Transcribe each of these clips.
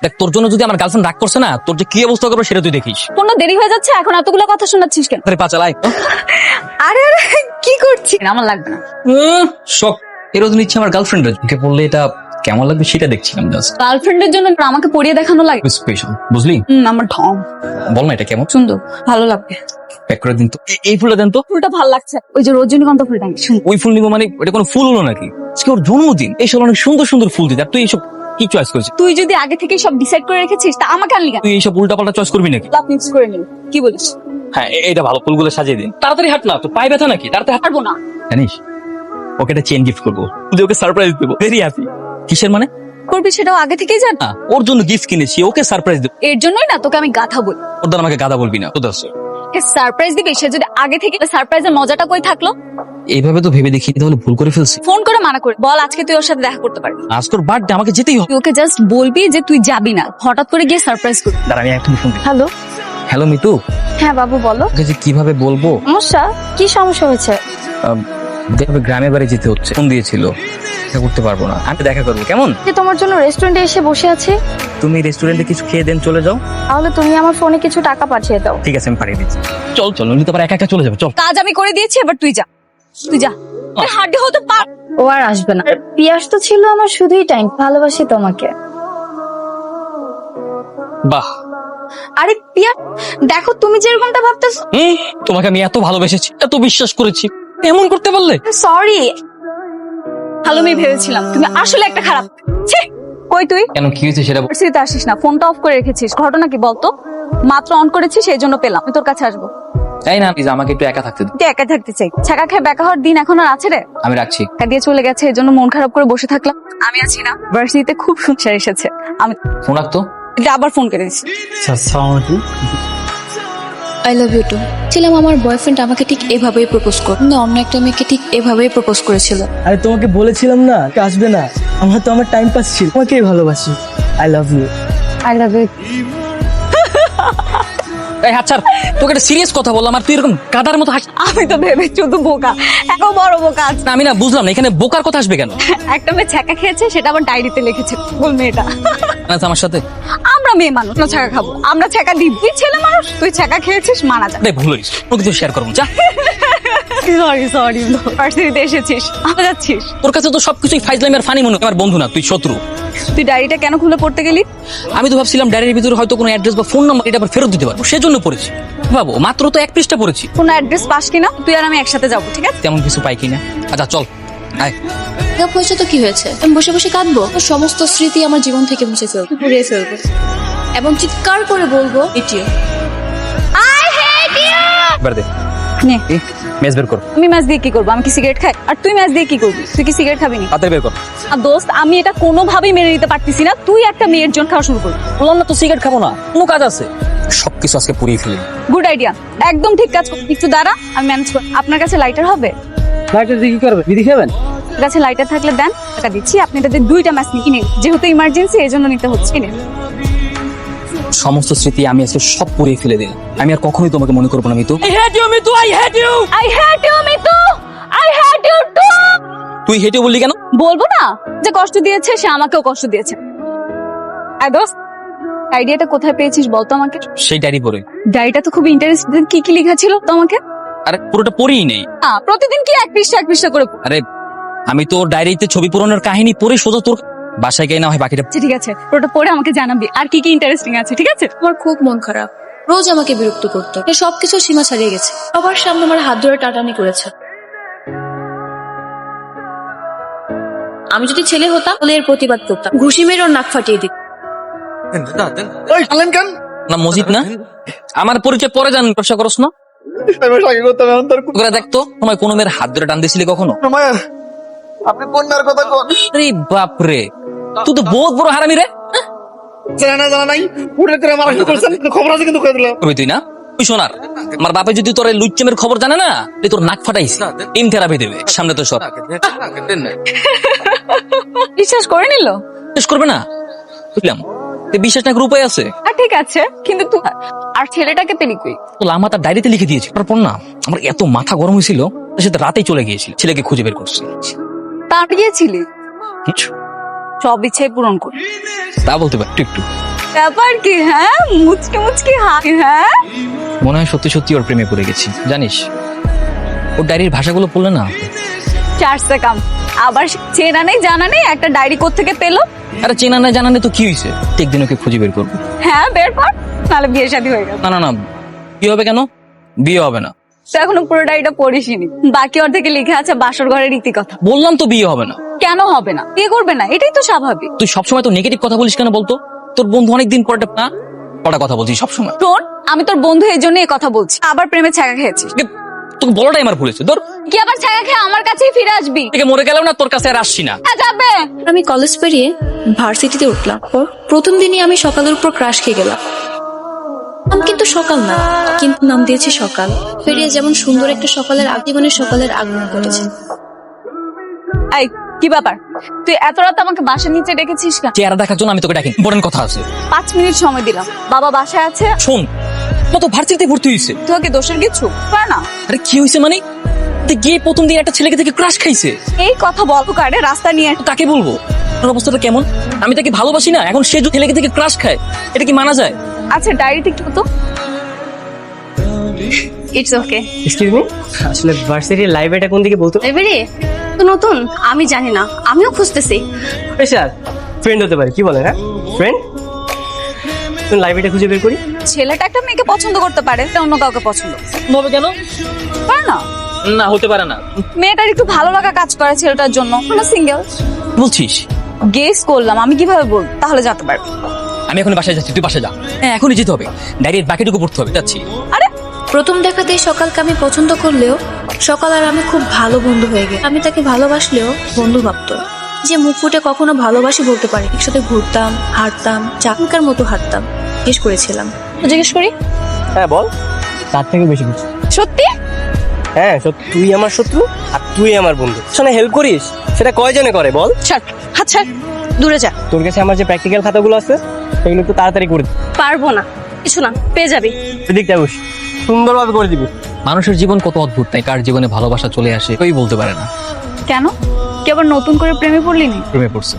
দেখ তোর জন্য যদি আমার গার্লফ্রেন্ড রাগ করছে না, তোর যে কি অবস্থা করবে সেটা তুই দেখিস। কোনো দেরি হয়ে যাচ্ছে, এখন এতগুলো কথা শোনাচ্ছিস কেন? আরে পা চালাই। আরে আরে কি করছিস? আমার লাগবে না। শখ এরও নিচ্ছে আমার গার্লফ্রেন্ডের মুখে পড়লে এটা কেমন লাগবে সেটা দেখছিলাম জাস্ট। গার্লফ্রেন্ডের জন্য আমাকে পরিয়ে দেখানো লাগে স্পেশাল বুঝলি? আমার ঢং। বল না এটা কেমন সুন্দর, ভালো লাগবে। প্যাক করে দিন তো। এই ফুলটা দেন তো। ফুলটা ভালো লাগছে, ওই যে রজনীগন্ধা ফুলটা সুন্দর। ওই ফুল নিবো মানে এটা কোনো ফুল হলো নাকি? আজকে ওর জন্মদিন, এইসব অনেক সুন্দর সুন্দর ফুল দিতে। আর তুই এইসব কি চয়েস করেছিস? তুই যদি আগে থেকে সব ডিসাইড করে রেখেছিস তা আমাকে আনলি কেন? তুই এইসব উল্টা পাল্টা চয়েস করবি নাকি? লাভ মিক্স করে নিল, কি বলিস? হ্যাঁ এটা ভালো, ফুলগুলো সাজিয়ে দিন। তাড়াতাড়ি হাঁট না, তো পায়ে ব্যথা নাকি? তাড়াতাড়ি হাঁট। পারবো না। জানিস ওকে একটা চেন গিফট করবো, তুই ওকে সারপ্রাইজ দেবো। Very happy. কিসের মানে? করবি সেটাও আগে থেকেই জান। না, ওর জন্য গিফট কিনেছি, ওকে সারপ্রাইজ দেবো। এর জন্যই না তোকে আমি গাধা বলি। ওর দ্বারা আমাকে গাদা বলবি না। তো দাস সারপ্রাইজ দিবি, সে যদি আগে থেকে সারপ্রাইজের মজাটা কই থাকলো? এইভাবে তো ভেবে দেখি তাহলে ভুল করে ফেলছি। ফোন করে মানা করে বল আজকে তুই ওর সাথে দেখা করতে পারবি। আজ তোর বার্থডে, আমাকে যেতেই হবে। তুই ওকে জাস্ট বলবি যে তুই যাবি না, হঠাৎ করে গিয়ে সারপ্রাইজ করবি। দাঁড়া আমি এখন ফোন দিই। হ্যালো। হ্যালো মিতু, হ্যাঁ বাবু বলো। ওকে যে কিভাবে বলবো? সমস্যা কি? সমস্যা হয়েছে? যেভাবে গ্রামের বাড়ি যেতে হচ্ছে, ফোন দিয়েছিল, দেখা করতে পারবো না। আমি দেখা করবো কেমন? যে তোমার জন্য রেস্টুরেন্টে এসে বসে আছি। তুমি রেস্টুরেন্টে কিছু খেয়ে দেন চলে যাও। তাহলে তুমি আমার ফোনে কিছু টাকা পাঠিয়ে দাও। ঠিক আছে আমি পাঠিয়ে দিচ্ছি। চল চল, উনি তো আবার একা একা চলে যাবে। চল। কাজ আমি করে দিয়েছি, এবার তুই যা। তুই যা। হাড্ডি হতে পার। ও আর আসবে না। পিয়াস তো ছিল আমার শুধুই টাইম। ভালোবাসি তোমাকে। বাহ। আরে পিয়া, দেখো তুমি যেরকমটা ভাবতেছো। তোমাকে আমি এত ভালোবেসেছি, এত বিশ্বাস করেছি, এমন করতে পারলে? সরি। ভালো মেয়ে ভেবেছিলাম, তুমি আসলে একটা খারাপ। ছি, কই তুই? কেন কি হয়েছে সেটা বল। ভার্সিটিতে আসিস না, ফোনটা অফ করে রেখেছিস, ঘটনা কি বলতো? মাত্র অন করেছিস, সেই জন্য পেলাম। আমি তোর কাছে আসবো। তাই না, প্লিজ আমাকে একটু একা থাকতে দিন। তুই একা থাকতে চাই? ছাকা খেয়ে বেকা হওয়ার দিন এখন আর আছে রে? আমি রাখছি। টাকা দিয়ে চলে গেছে, এই জন্য মন খারাপ করে বসে থাকলাম। আমি আছি না, ভার্সিটিতে খুব সুন্দর এসেছে। আমি ফোন রাখতো। এটা আবার ফোন করে দিচ্ছি। I love you too. ছিলাম আমার বয়ফ্রেন্ড আমাকে ঠিক এভাবেই প্রপোজ করে, অন্য একটা মেয়েকে ঠিক এভাবেই প্রপোজ করেছিল। আরে তোমাকে বলেছিলাম না আসবে না। আমার তো আমার টাইম পাস ছিল, তোমাকেই ভালোবাসি। I love you. I love you. এই আচ্ছা, তোকে একটা সিরিয়াস কথা বললাম আর তুই এরকম গাদার মতো হাসি। আমি তো ভেবেছি শুধু বোকা, এত বড় বোকা আছে। না, আমি না বুঝলাম না এখানে বোকার কথা আসবে কেন। একটা মেয়ে ছ্যাঁকা খেয়েছে, সেটা আবার ডায়েরিতে লিখেছে। বল মেয়েটা। না তো আমার সাথে আমরা মেয়ে মানুষ না ছ্যাঁকা খাবো? আমরা ছ্যাঁকা দিব। তুই ছেলে মানুষ, তুই ছ্যাঁকা খেয়েছিস, মানা যায়। আরে ভুল হয়েছে, তোকে তো শেয়ার করবো। যা। সরি সরি, ভার্সিটিতে এসেছিস, আমরা যাচ্ছিস। তোর কাছে তো সবকিছুই ফাইজলামি আর ফানি মনে হয়। আমার বন্ধু না, তুই শত্রু। তুই ডায়েরিটা কেন খুলে পড়তে গেলি? আমি তো ভাবছিলাম ডায়েরির ভিতরে হয়তো কোনো অ্যাড্রেস বা ফোন নাম্বার এটা আবার ফেরত দিতে পারবো, সেজন্য পড়েছি। বাবু মাত্র তো এক পৃষ্ঠা পড়েছি। কোনো অ্যাড্রেস পাস কিনা? তুই আর আমি একসাথে যাবো, ঠিক আছে? তেমন কিছু পাই কিনা। আচ্ছা চল আয়। ব্রেকআপ হয়েছে তো কি হয়েছে? আমি বসে বসে কাঁদবো? তোর সমস্ত স্মৃতি আমার জীবন থেকে মুছে ফেলবো, পুড়িয়ে ফেলবো এবং চিৎকার করে বলবো এটিও। এবার দে। নে। মেজ বের কর। আমি ম্যাচ দিয়ে কি করবো? আমি কি সিগারেট খাই? আর তুই ম্যাচ দিয়ে কি করবি? তুই কি সিগারেট খাবি না? হাতে বের কর। আর দোস্ত, আমি এটা কোনোভাবেই মেনে নিতে পারতেছি না, তুই একটা মেয়ের জন্য খাওয়া শুরু করবি। বললাম না তো সিগারেট খাবো না, কোনো কাজ আছে। সবকিছু আজকে পুড়িয়ে ফেলি। গুড আইডিয়া, একদম ঠিক কাজ করবি। একটু দাঁড়া, আমি ম্যানেজ করি। আপনার কাছে লাইটার হবে? লাইটার দিয়ে কি করবে? বিড়ি খাবেন? আপনার কাছে লাইটার থাকলে দেন, টাকা দিচ্ছি। আপনি এটাতে 2টা ম্যাচ নিয়ে কিনে, যেহেতু ইমার্জেন্সি এই জন্য নিতে হচ্ছে। কিনে। সমস্ত স্মৃতি আমি আজকে সব পুড়িয়ে ফেলে দিই। আমি আর কখনোই তোমাকে মনে করবো না Mitu. I hate you Mitu, I hate you Mitu, I hate you too. তুই হেঁটে বললি কেন? বলবো না যে কষ্ট দিয়েছে সে আমাকেও কষ্ট দিয়েছে। আই দোস্ত, আইডিয়াটা কোথায় পেয়েছিস বলতো আমাকে? সেই ডায়েরি পড়ে। ডায়েরিটা তো খুব ইন্টারেস্টিং। কি কি লেখা ছিল তোমাকে? আরে পুরোটা পড়েই নেই। প্রতিদিন কি এক পৃষ্ঠা করে? আরে আমি তো ডায়েরিতে ছবি পূরণের কাহিনী পড়ে সোজা তোর বাসায় গিয়ে না হয় বাকিটা। আচ্ছা ঠিক আছে, পুরোটা পড়ে আমাকে জানাবি আর কি কি ইন্টারেস্টিং আছে, ঠিক আছে? আমার খুব মন খারাপ, রোজ আমাকে বিরক্ত করতো। এ সবকিছু সীমা ছাড়িয়ে গেছে। সবার সামনে আমার হাত ধরে টাটানি করেছে। আমি যদি ছেলে হতাম তাহলে এর প্রতিবাদ করতাম, ঘুষি মেরে ওর নাক ফাটিয়ে দিত। না মজিদ না, আমার পরিচয় পরে জান, প্রশ্ন করস না। দেখতো তোমায় কোনো মেয়ের হাত ধরে টান দিয়েছিলি কখনো? আপনি কন্যার কথা কোন? আরে বাপরে, তুই তো বহুত বড় হারামি রে। জানা নাই পুরো করে মারা শুরু করছেন, খবর আছে কিন্তু কই দিলাম। তুই না তুই শোনার, আমার বাপে যদি তোর লুচ্চেমের খবর জানে না, তুই তোর নাক ফাটাইস, টিম থেরাপি দেবে। সামনে তো সব বিশ্বাস করে নিল। শেষ করবে না, বুঝলাম। বিশ্বাস না উপায় আছে। আর ঠিক আছে, কিন্তু তুই আর ছেলেটাকে পেলি কই? তো লামা তার ডায়েরিতে লিখে দিয়েছে। তারপর না আমার এত মাথা গরম হয়েছিল, সে রাতেই চলে গিয়েছিল, ছেলেকে খুঁজে বের করছে। তার গিয়েছিলি? কিছু সব ইচ্ছে পূরণ কর। তা বলতে পার একটু একটু। ব্যাপার কি? হ্যাঁ, মুচকে মুচকে হাসি। হ্যাঁ, মনে হয় সত্যি সত্যি ওর প্রেমে পড়ে গেছি। জানিস ওর ডায়েরির ভাষাগুলো পড়লে না, চারশে কাম। আবার চেনা নেই জানা নেই একটা ডায়েরি কোত্থেকে পেলো? আরে চেনা না জানা নেই তো কি হয়েছে, একদিন ওকে খুঁজে বের করবো। হ্যাঁ, বের কর, নাহলে বিয়ে শাদী হয়ে গেল। না না না, বিয়ে হবে কেন? বিয়ে হবে না। তো এখনো পুরো ডায়েরিটা পড়িসনি। বাকি অর্ধেকে লিখে আছে বাসর ঘরের রীতিকথা। বললাম তো বিয়ে হবে না। কেন হবে না? বিয়ে করবে না, এটাই তো স্বাভাবিক। তুই সবসময় তো নেগেটিভ কথা বলিস কেন বলতো? তোর বন্ধু অনেকদিন পরে না কটা কথা বলছিস সবসময়। শোন, আমি তোর বন্ধু এই জন্য এই কথা বলছি। আবার প্রেমে ছ্যাঁকা খেয়েছিস। তোকে বলাটাই আমার ভুলেছে। তোর কি আবার ছ্যাঁকা খেয়ে আমার কাছেই ফিরে আসবি? থেকে মরে গেলেও না তোর কাছে আর আসছি না। হ্যাঁ, যাবে। আমি কলেজ পেরিয়ে ভার্সিটিতে উঠলাম। প্রথম দিনই আমি সকালের উপর ক্রাশ খেয়ে গেলাম। নাম কিন্তু সকাল না, কিন্তু নাম দিয়েছি সকাল। পেরিয়ে যেমন সুন্দর একটা সকালের জীবনের সকালের আগমন ঘটেছে। এই, কি ব্যাপার? তুই এত রাত আমাকে বাসার নিচে ডেকেছিস কেন? চেহারা দেখার জন্য আমি তোকে ডাকি। ইম্পর্টেন্ট কথা আছে। 5 মিনিট সময় দিলাম। বাবা বাসায় আছে। শোন, কত ভার্সিটিতে ভর্তি হয়েছে। তোকে দোষের কিছু পার না। আরে কি হয়েছে মানে? তুই গিয়ে প্রথম দিন একটা ছেলেকে থেকে ক্রাশ খাইছে। এই কথা বলবো কারে? রাস্তা নিয়ে তো কাকে বলবো? তোর অবস্থাটা কেমন? আমি তাকে ভালোবাসি না, এখন সে যদি ছেলেকে থেকে ক্রাশ খায়, এটা কি মানা যায়? আচ্ছা, ডায়েরিতে একটু তো। It's okay. এক্সকিউজ মি, আসলে ভার্সিটির লাইব্রেরিটা কোন দিকে বলতো? লাইব্রেরি তো নতুন, আমি জানি না, আমিও খুঁজতেছি। স্যার, ফ্রেন্ড হতে পারে, কি বলেন? হ্যাঁ, ফ্রেন্ড। তুমি লাইব্রেরিটা খুঁজে বের করি। ছেলেটা একটা মেয়েকে পছন্দ করতে পারে, তা অন্য কাউকে পছন্দ হবে কেন? পারে না। না, হতে পারে না। মেয়েটার একটু ভালো লাগা কাজ করে ছেলেটার জন্য। কোনো সিঙ্গেল বলছিস? গেস করলাম, আমি কিভাবে বল? তাহলে যেতে পারবি। আমি এখন বাসায় যাচ্ছি, তুই বাসায় যা। হ্যাঁ, এখনই যেতে হবে। ডায়েরির বাকিটুকু পড়তে হবে। যাচ্ছি। আরে, প্রথম দেখাতেই সকালকে আমি পছন্দ করলেও সকাল আর আমি খুব ভালো বন্ধু হয়ে গেল। আমি তাকে ভালোবাসলেও বন্ধু ভাবতো না। যে মুখ ফুটে কখনো ভালোবাসি বলতে পারি। একসাথে ঘুরতাম, হাঁটতাম, চাকরিকার মতো হাঁটতাম। জিজ্ঞেস করেছিলাম। জিজ্ঞেস করি? হ্যাঁ বল। তার থেকে বেশি কিছু। সত্যি? হ্যাঁ সত্যি। তুই আমার শত্রু আর তুই আমার বন্ধু। শোনা, হেল্প করিস সেটা কয়জনে করে বল? ছাড়, হাত ছাড়, দূরে যা। তোর কাছে আমার যে প্র্যাকটিক্যাল খাতাগুলো আছে সেগুলো একটু তাড়াতাড়ি করে দিবি। পারবো না, কিছু না, পেয়ে যাবি। এদিকটা বস, সুন্দরভাবে করে দিবি। মানুষের জীবন কত অদ্ভুত, তাই কার জীবনে ভালোবাসা চলে আসে কেউই বলতে পারে না। কেন? কি আবার নতুন করে প্রেমে পড়লি নি? প্রেমে পড়ছে।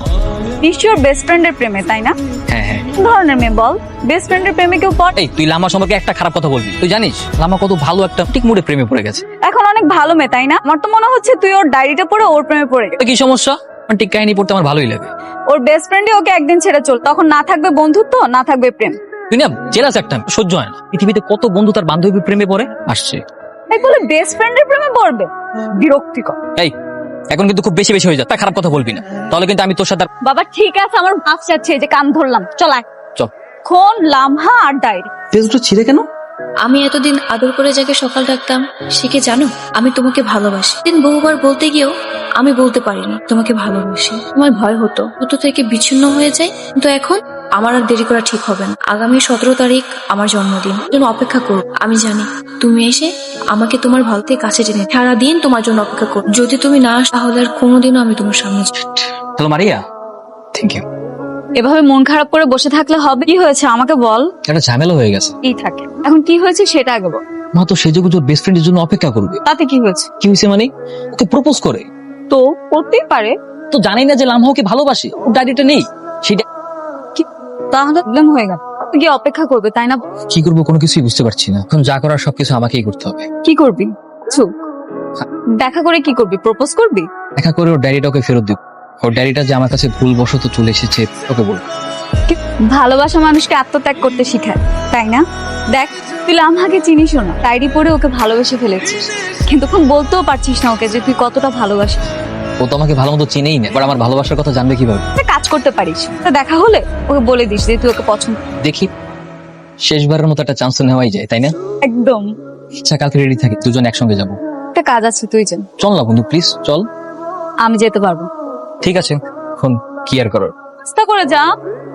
নিশ্চয় বেস্ট ফ্রেন্ডের প্রেমে, তাই না? হ্যাঁ হ্যাঁ। কোন ধরনের মেয়ে বল? বেস্ট ফ্রেন্ডের প্রেমে কেউ পড়ে? এই, তুই লামা সম্পর্কে একটা খারাপ কথা বলবি? তুই জানিস লামা কত ভালো একটা ঠিক মুডে প্রেমে পড়ে গেছে। এখন অনেক ভালো মেয়ে, তাই না? আমার তো মনে হচ্ছে তুই ওর ডায়েরিটা পড়ে ওর প্রেমে পড়ে গেছিস। তো কি সমস্যা? ঠিক কাহিনী পড়তে আমার ভালোই লাগে। ওর বেস্ট ফ্রেন্ডই ওকে একদিন ছেড়ে চল, তখন না থাকবে বন্ধুত্ব, না থাকবে প্রেম। তুই না জেলাস একটা, সহ্য হয় না। পৃথিবীতে কত বন্ধু তার বান্ধবী প্রেমে পড়ে আসছে। এই বলে বেস্ট ফ্রেন্ডের প্রেমে পড়বে? বিরক্তিকর। এই, এখন কিন্তু খুব বেশি বেশি হয়ে যায়। তা খারাপ কথা বলবি না, তাহলে কিন্তু আমি তোর সাথে বাবা ঠিক আছে, আমার ভাব চাচ্ছে যে কান ধরলাম। চল আয়। চল। কোন লামহা আর ডায়েরি? ফেসবুকটা ছিঁড়ে কেন? আমি এতদিন আদর করে যাকে সকাল ডাকতাম সে কি জানো? আমি তোমাকে ভালোবাসি। দিন বহুবার বলতে গিয়েও আমি বলতে পারিনি তোমাকে ভালোবাসি। আমার ভয় হতো দুটো থেকে বিচ্ছিন্ন হয়ে যায়, কিন্তু এখন আমার আর দেরি করা ঠিক হবে না। আগামী 17 তারিখ আমার জন্মদিন, জন্য অপেক্ষা করো। আমি জানি তুমি এসে আমাকে তোমার ভালো থেকে কাছে টেনে সারাদিন তোমার জন্য অপেক্ষা করো। যদি তুমি না আস তাহলে আর কোনোদিনও আমি তোমার সামনে যাব না। Hello Maria, thank you. এভাবে মন খারাপ করে বসে থাকলে হবে? কি হয়েছে আমাকে বল। একটা ঝামেলা হয়ে গেছে। এই থাকে, এখন কি হয়েছে সেটা আগে বল। মা তো সেজে গুজোর বেস্ট ফ্রেন্ডের জন্য অপেক্ষা করবে। তাতে কি হয়েছে? কি হয়েছে মানে? ওকে প্রপোজ করে। তো করতেই পারে। তো জানি না যে লামহা ওকে ভালোবাসে। ওর ডায়েরিটা নেই, সেটা তাহলে প্রবলেম হয়ে গেল। তুই কি অপেক্ষা করবে, তাই না? কি করবো কোনো কিছুই বুঝতে পারছি না। এখন যা করার সবকিছু আমাকেই করতে হবে। কি করবি? চুপ। দেখা করে কি করবি? প্রপোজ করবি? দেখা করে ওর ডায়েরিটা ওকে ফেরত দিব। ওর ডায়েরিটা যে আমার কাছে ভুলবশত চলে এসেছে ওকে বলবো। ভালোবাসা মানুষকে আত্মত্যাগ করতে শিখায়, তাই না? দেখ, তুই লামহাকে চিনিস না, ডায়েরি পড়ে ওকে ভালোবেসে ফেলেছিস, কিন্তু এখন বলতেও পারছিস না ওকে যে তুই কতটা ভালোবাসিস। ও তো আমাকে ভালো মতো চিনেই না, এবার আমার ভালোবাসার কথা জানবে কিভাবে? একটা কাজ করতে পারিস, তা দেখা হলে ওকে বলে দিস যে তুই ওকে পছন্দ। দেখি, শেষবারের মতো একটা চান্স নেওয়াই যায়, তাই না? একদম। আচ্ছা, কালকে রেডি থাকি, দুজন একসঙ্গে যাবো। একটা কাজ আছে, তুই জান। চল না বন্ধু, প্লিজ চল। আমি যেতে পারবো। ঠিক আছে, এখন কি আর করার। চেষ্টা করে যা।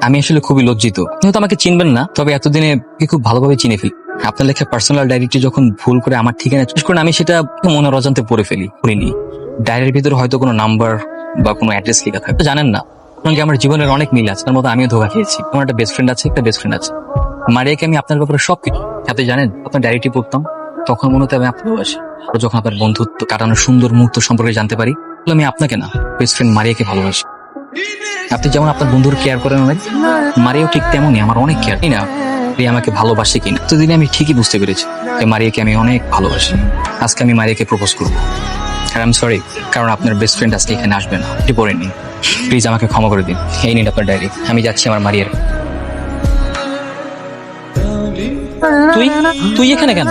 আমি আসলে খুবই লজ্জিত। হয়তো আমাকে চিনবেন না, তবে এতদিনে খুব ভালোভাবে চিনে ফেলি। আপনার লেখা পার্সোনাল ডায়েরিটি যখন ভুল করে আমার ঠিকানা চুজ করেন, আমি সেটা মনের অজান্তে পড়ে ফেলি, পড়িনি। ডায়েরির ভিতরে হয়তো কোনো নাম্বার বা কোনো অ্যাড্রেস লেখা থাকে, জানেন না আপনাকে আমার জীবনের অনেক মিল আছে। তার মতো আমিও ধোকা খেয়েছি। আমার একটা বেস্ট ফ্রেন্ড আছে, একটা বেস্ট ফ্রেন্ড আছে। মারিয়াকে আমি আপনার ব্যাপারে সবকিছু, আপনি জানেন, আপনার ডায়েরিটি পড়তাম তখন মনে হতো আমি আপনার ভালোবাসি। যখন আপনার বন্ধুত্ব কাটানোর সুন্দর মুহূর্ত সম্পর্কে জানতে পারি, আমি আপনাকে না, বেস্ট ফ্রেন্ড মারিয়াকে ভালোবাসি। আপনি যেমন আপনার বন্ধুর কেয়ার করেন অনেক, মারিয়াও ঠিক তেমনই আমার অনেক কেয়ার। না রিয়া আমাকে ভালোবাসে কিনা এতদিনে আমি ঠিকই বুঝতে পেরেছি যে মারিয়াকে আমি অনেক ভালোবাসি। আজকে আমি মারিয়াকে প্রপোজ করবো। আর আই এম সরি, কারণ আপনার বেস্ট ফ্রেন্ড আজকে এখানে আসবে না, এটি পড়ে নিন। প্লিজ আমাকে ক্ষমা করে দিন। এই নিন আপনার ডায়েরি, আমি যাচ্ছি আমার মারিয়ার। তুই তুই এখানে কেন?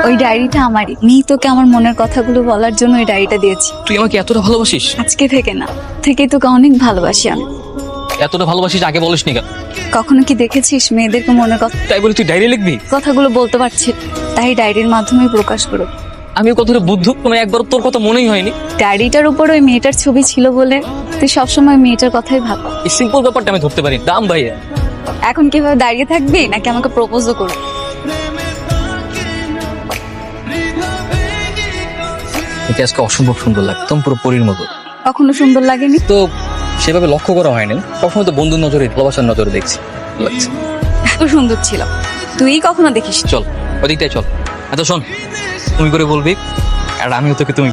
ওই ডায়েরিটা আমারই। আমি তোকে আমার মনের কথাগুলো বলার জন্য ওই ডায়েরিটা দিয়েছি। তুই আমাকে এতটা ভালোবাসিস? আজকে থেকে না, থেকেই তোকে অনেক ভালোবাসি আমি। এতটা ভালোবাসিস আগে বলিসনি কেন? কখনো কি দেখেছিস মেয়েদেরকে মনের কথা তাই বলে তুই ডায়েরি লিখবি? কথাগুলো বলতে পারছি না, তাই ডায়েরির মাধ্যমে প্রকাশ করো। আমি কতটা বুদ্ধ, তোমার একবার তোর কথা মনেই হয়নি। ডায়েরিটার উপর ওই মেয়েটার ছবি ছিল বলে তুই সবসময় মেয়েটার কথাই ভাব। এই সিম্পল ব্যাপারটা আমি ধরতে পারি। দাম ভাইয়া, এখন কিভাবে দাঁড়িয়ে থাকবি নাকি আমাকে প্রপোজও করবি? এটা আজকে অসম্ভব সুন্দর লাগতো, পুরো পরীর মতো। কখনো সুন্দর লাগেনি? তো সেভাবে লক্ষ্য করা হয়নি, সবসময় তো বন্ধুর নজরে, ভালোবাসার নজরে দেখছি। লাগছে এত সুন্দর ছিল, তুই কখনো দেখিস? চল ওদিকটাই চল। এত শোন, তুমি করে বলবি আর আমিও তোকে তুমি